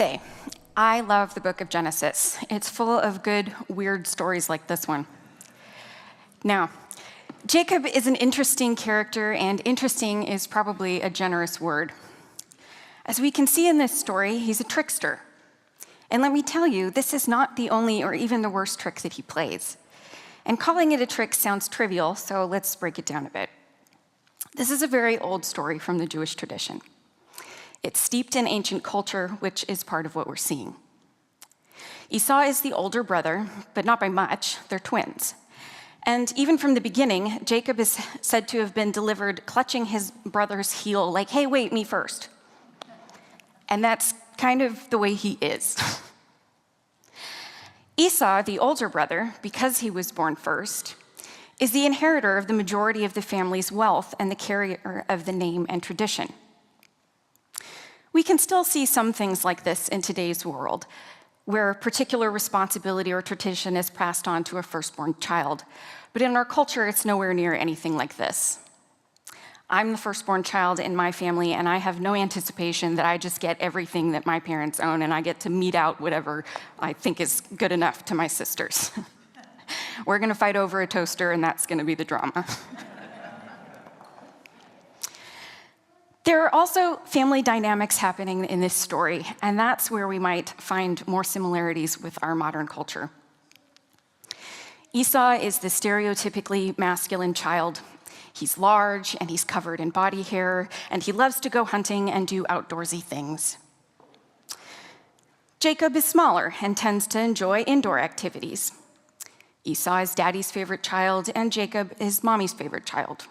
say, I love the book of Genesis. It's full of good, weird stories like this one. Now, Jacob is an interesting character, and interesting is probably a generous word. As we can see in this story, he's a trickster. And let me tell you, this is not the only or even the worst trick that he plays. And calling it a trick sounds trivial, so let's break it down a bit. This is a very old story from the Jewish tradition. It's steeped in ancient culture, which is part of what we're seeing. Esau is the older brother, but not by much. They're twins. And even from the beginning, Jacob is said to have been delivered clutching his brother's heel, like, hey, wait, me first. And that's kind of the way he is. Esau, the older brother, because he was born first, is the inheritor of the majority of the family's wealth and the carrier of the name and tradition. We can still see some things like this in today's world, where particular responsibility or tradition is passed on to a firstborn child. But in our culture, it's nowhere near anything like this. I'm the firstborn child in my family, and I have no anticipation that I just get everything that my parents own, and I get to mete out whatever I think is good enough to my sisters. We're gonna fight over a toaster, and that's gonna be the drama. There are also family dynamics happening in this story, and that's where we might find more similarities with our modern culture. Esau is the stereotypically masculine child. He's large, and he's covered in body hair, and he loves to go hunting and do outdoorsy things. Jacob is smaller and tends to enjoy indoor activities. Esau is daddy's favorite child, and Jacob is mommy's favorite child.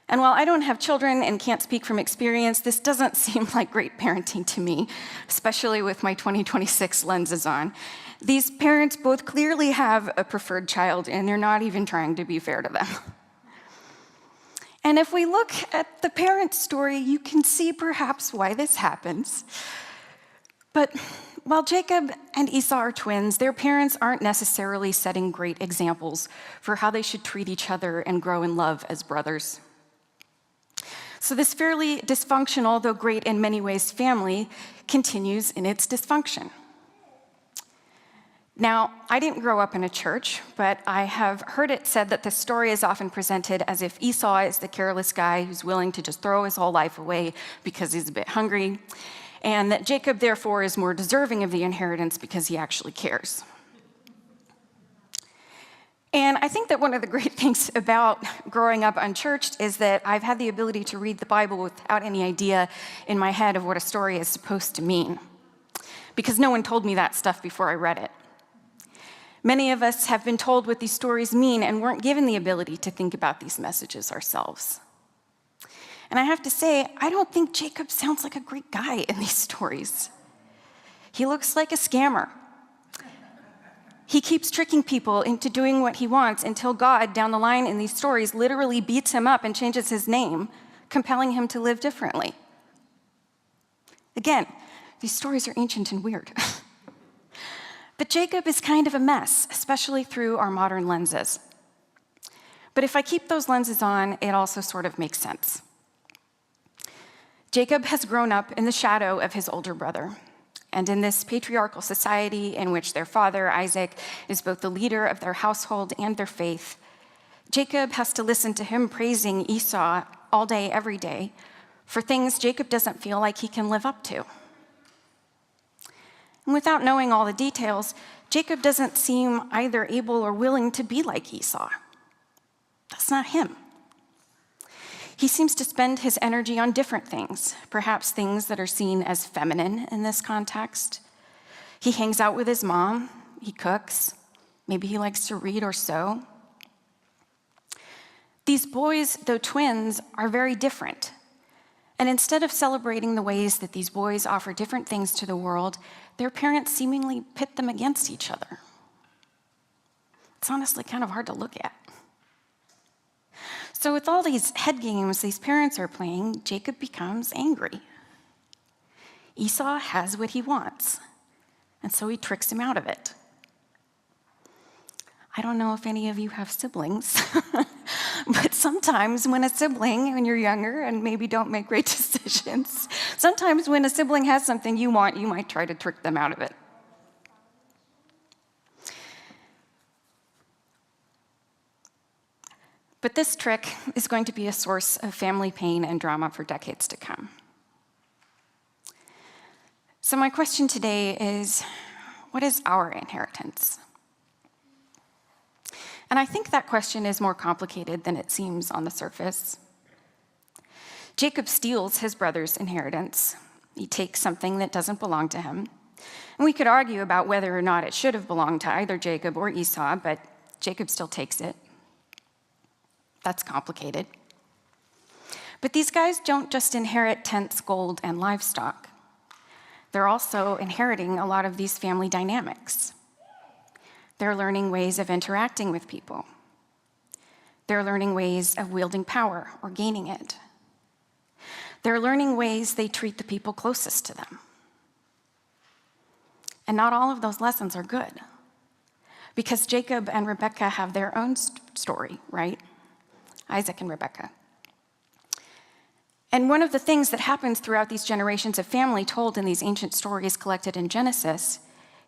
And while I don't have children and can't speak from experience, this doesn't seem like great parenting to me, especially with my 2026 lenses on. These parents both clearly have a preferred child, and they're not even trying to be fair to them. And if we look at the parent story, you can see perhaps why this happens. But while Jacob and Esau are twins, their parents aren't necessarily setting great examples for how they should treat each other and grow in love as brothers. So this fairly dysfunctional, though great in many ways, family continues in its dysfunction. Now, I didn't grow up in a church, but I have heard it said that this story is often presented as if Esau is the careless guy who's willing to just throw his whole life away because he's a bit hungry, and that Jacob, therefore, is more deserving of the inheritance because he actually cares. And I think that one of the great things about growing up unchurched is that I've had the ability to read the Bible without any idea in my head of what a story is supposed to mean, because no one told me that stuff before I read it. Many of us have been told what these stories mean and weren't given the ability to think about these messages ourselves. And I have to say, I don't think Jacob sounds like a great guy in these stories. He looks like a scammer. He keeps tricking people into doing what he wants until God, down the line in these stories, literally beats him up and changes his name, compelling him to live differently. Again, these stories are ancient and weird. But Jacob is kind of a mess, especially through our modern lenses. But if I keep those lenses on, it also sort of makes sense. Jacob has grown up in the shadow of his older brother. And in this patriarchal society in which their father, Isaac, is both the leader of their household and their faith, Jacob has to listen to him praising Esau all day, every day, for things Jacob doesn't feel like he can live up to. And without knowing all the details, Jacob doesn't seem either able or willing to be like Esau. That's not him. He seems to spend his energy on different things, perhaps things that are seen as feminine in this context. He hangs out with his mom, he cooks, maybe he likes to read or sew. These boys, though twins, are very different. And instead of celebrating the ways that these boys offer different things to the world, their parents seemingly pit them against each other. It's honestly kind of hard to look at. So with all these head games these parents are playing, Jacob becomes angry. Esau has what he wants, and so he tricks him out of it. I don't know if any of you have siblings, But sometimes when a sibling, when you're younger and maybe don't make great decisions, sometimes when a sibling has something you want, you might try to trick them out of it. But this trick is going to be a source of family pain and drama for decades to come. So my question today is, what is our inheritance? And I think that question is more complicated than it seems on the surface. Jacob steals his brother's inheritance. He takes something that doesn't belong to him. And we could argue about whether or not it should have belonged to either Jacob or Esau, but Jacob still takes it. That's complicated. But these guys don't just inherit tents, gold, and livestock. They're also inheriting a lot of these family dynamics. They're learning ways of interacting with people. They're learning ways of wielding power or gaining it. They're learning ways they treat the people closest to them. And not all of those lessons are good, because Jacob and Rebekah have their own story, right? Isaac and Rebekah. And one of the things that happens throughout these generations of family told in these ancient stories collected in Genesis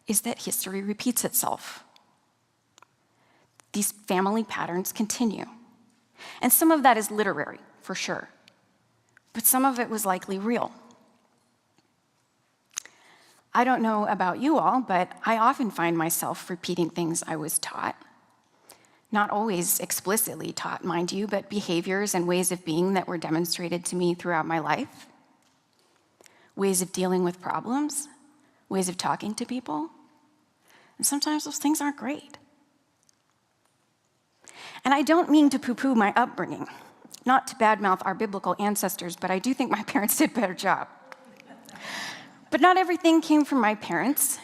is that history repeats itself. These family patterns continue. And some of that is literary, for sure. But some of it was likely real. I don't know about you all, but I often find myself repeating things I was taught. Not always explicitly taught, mind you, but behaviors and ways of being that were demonstrated to me throughout my life. Ways of dealing with problems, ways of talking to people. And sometimes those things aren't great. And I don't mean to poo-poo my upbringing, not to badmouth our biblical ancestors, but I do think my parents did a better job. But not everything came from my parents.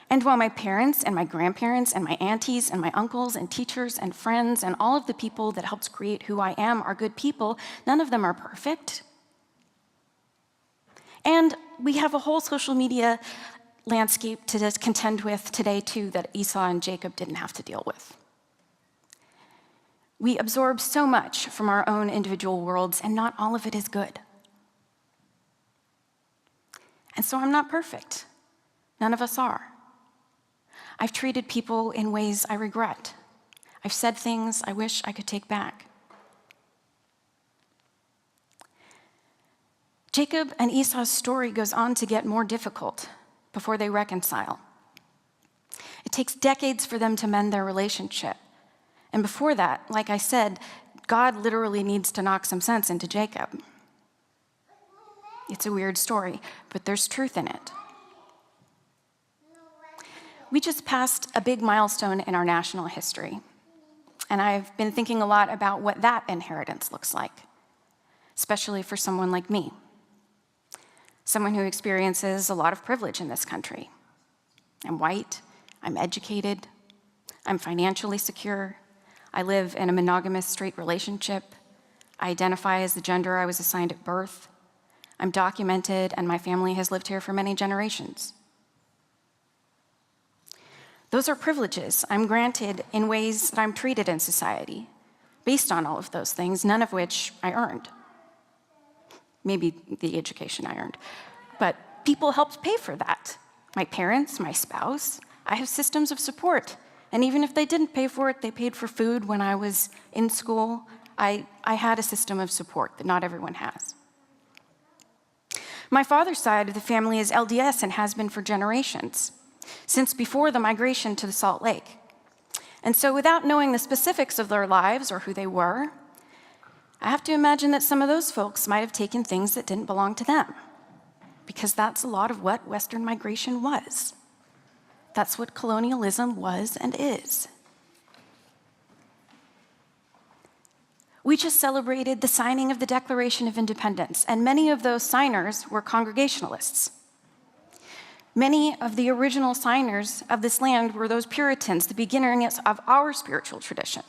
And while my parents and my grandparents and my aunties and my uncles and teachers and friends and all of the people that helped create who I am are good people, none of them are perfect. And we have a whole social media landscape to contend with today, too, that Esau and Jacob didn't have to deal with. We absorb so much from our own individual worlds, and not all of it is good. And so I'm not perfect. None of us are. I've treated people in ways I regret. I've said things I wish I could take back. Jacob and Esau's story goes on to get more difficult before they reconcile. It takes decades for them to mend their relationship. And before that, like I said, God literally needs to knock some sense into Jacob. It's a weird story, but there's truth in it. We just passed a big milestone in our national history, and I've been thinking a lot about what that inheritance looks like, especially for someone like me, someone who experiences a lot of privilege in this country. I'm white, I'm educated, I'm financially secure, I live in a monogamous straight relationship, I identify as the gender I was assigned at birth, I'm documented, and my family has lived here for many generations. Those are privileges I'm granted in ways that I'm treated in society, based on all of those things, none of which I earned. Maybe the education I earned. But people helped pay for that. My parents, my spouse. I have systems of support. And even if they didn't pay for it, they paid for food when I was in school. I had a system of support that not everyone has. My father's side of the family is LDS and has been for generations, since before the migration to the Salt Lake. And so without knowing the specifics of their lives or who they were, I have to imagine that some of those folks might have taken things that didn't belong to them, because that's a lot of what Western migration was. That's what colonialism was and is. We just celebrated the signing of the Declaration of Independence, and many of those signers were Congregationalists. Many of the original signers of this land were those Puritans, the beginnings of our spiritual tradition.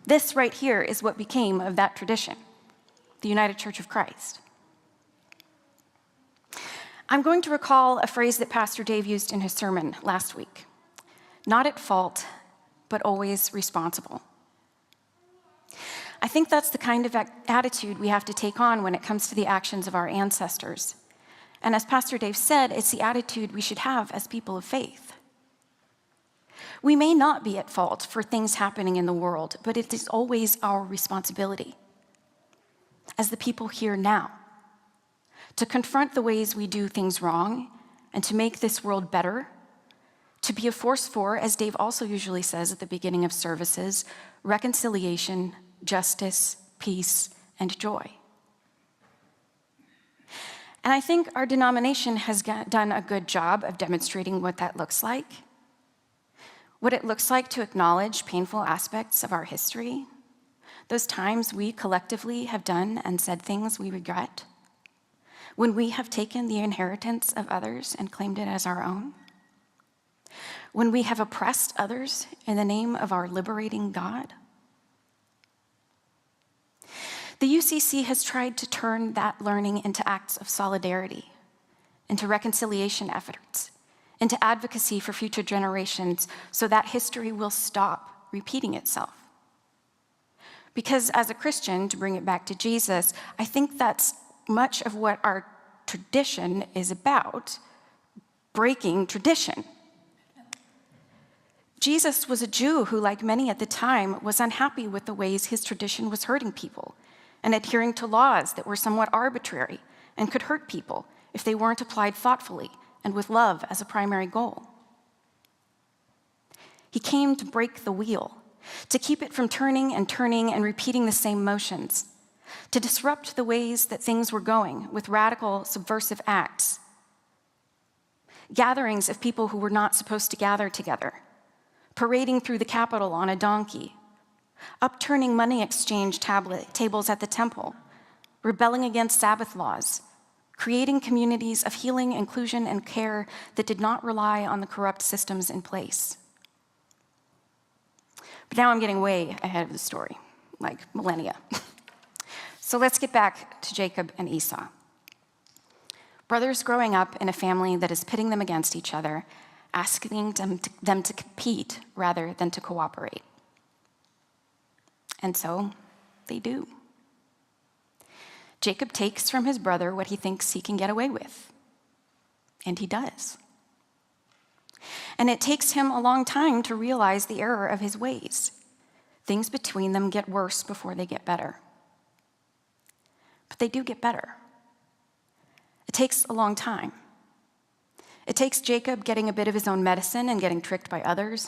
This right here is what became of that tradition, the United Church of Christ. I'm going to recall a phrase that Pastor Dave used in his sermon last week. Not at fault, but always responsible. I think that's the kind of attitude we have to take on when it comes to the actions of our ancestors. And as Pastor Dave said, it's the attitude we should have as people of faith. We may not be at fault for things happening in the world, but it is always our responsibility as the people here now to confront the ways we do things wrong and to make this world better, to be a force for, as Dave also usually says at the beginning of services, reconciliation, justice, peace, and joy. And I think our denomination has done a good job of demonstrating what that looks like. What it looks like to acknowledge painful aspects of our history, those times we collectively have done and said things we regret, when we have taken the inheritance of others and claimed it as our own, when we have oppressed others in the name of our liberating God. The UCC has tried to turn that learning into acts of solidarity, into reconciliation efforts, into advocacy for future generations so that history will stop repeating itself. Because as a Christian, to bring it back to Jesus, I think that's much of what our tradition is about, breaking tradition. Jesus was a Jew who, like many at the time, was unhappy with the ways his tradition was hurting people and adhering to laws that were somewhat arbitrary and could hurt people if they weren't applied thoughtfully and with love as a primary goal. He came to break the wheel, to keep it from turning and repeating the same motions, to disrupt the ways that things were going with radical, subversive acts, gatherings of people who were not supposed to gather together, parading through the Capitol on a donkey, upturning money exchange tables at the temple, rebelling against Sabbath laws, creating communities of healing, inclusion, and care that did not rely on the corrupt systems in place. But now I'm getting way ahead of the story, like millennia. So let's get back to Jacob and Esau. Brothers growing up in a family that is pitting them against each other, asking them to compete rather than to cooperate. And so they do. Jacob takes from his brother what he thinks he can get away with, and he does. And it takes him a long time to realize the error of his ways. Things between them get worse before they get better. But they do get better. It takes a long time. It takes Jacob getting a bit of his own medicine and getting tricked by others.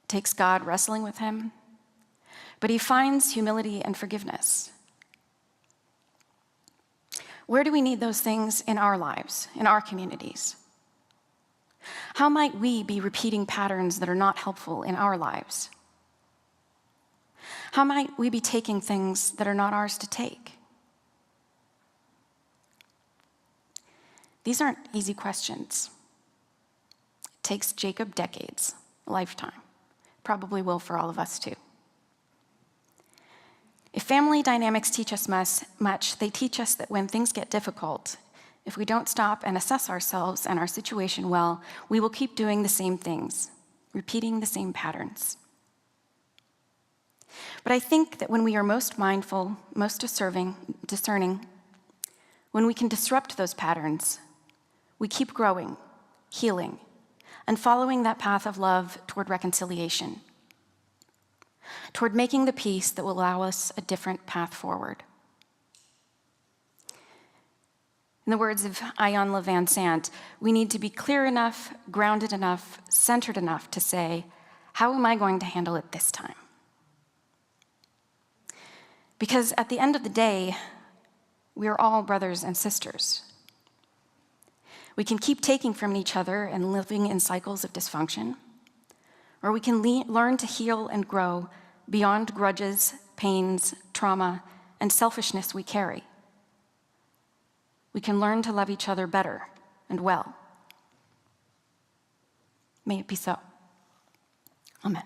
It takes God wrestling with him. But he finds humility and forgiveness. Where do we need those things in our lives, in our communities? How might we be repeating patterns that are not helpful in our lives? How might we be taking things that are not ours to take? These aren't easy questions. It takes Jacob decades, a lifetime. Probably will for all of us too. If family dynamics teach us much, they teach us that when things get difficult, if we don't stop and assess ourselves and our situation well, we will keep doing the same things, repeating the same patterns. But I think that when we are most mindful, most discerning, when we can disrupt those patterns, we keep growing, healing, and following that path of love toward reconciliation, toward making the peace that will allow us a different path forward. In the words of Ian Van Sant, we need to be clear enough, grounded enough, centered enough to say, how am I going to handle it this time? Because at the end of the day, we are all brothers and sisters. We can keep taking from each other and living in cycles of dysfunction, or we can learn to heal and grow beyond grudges, pains, trauma, and selfishness we carry. We can learn to love each other better and well. May it be so. Amen.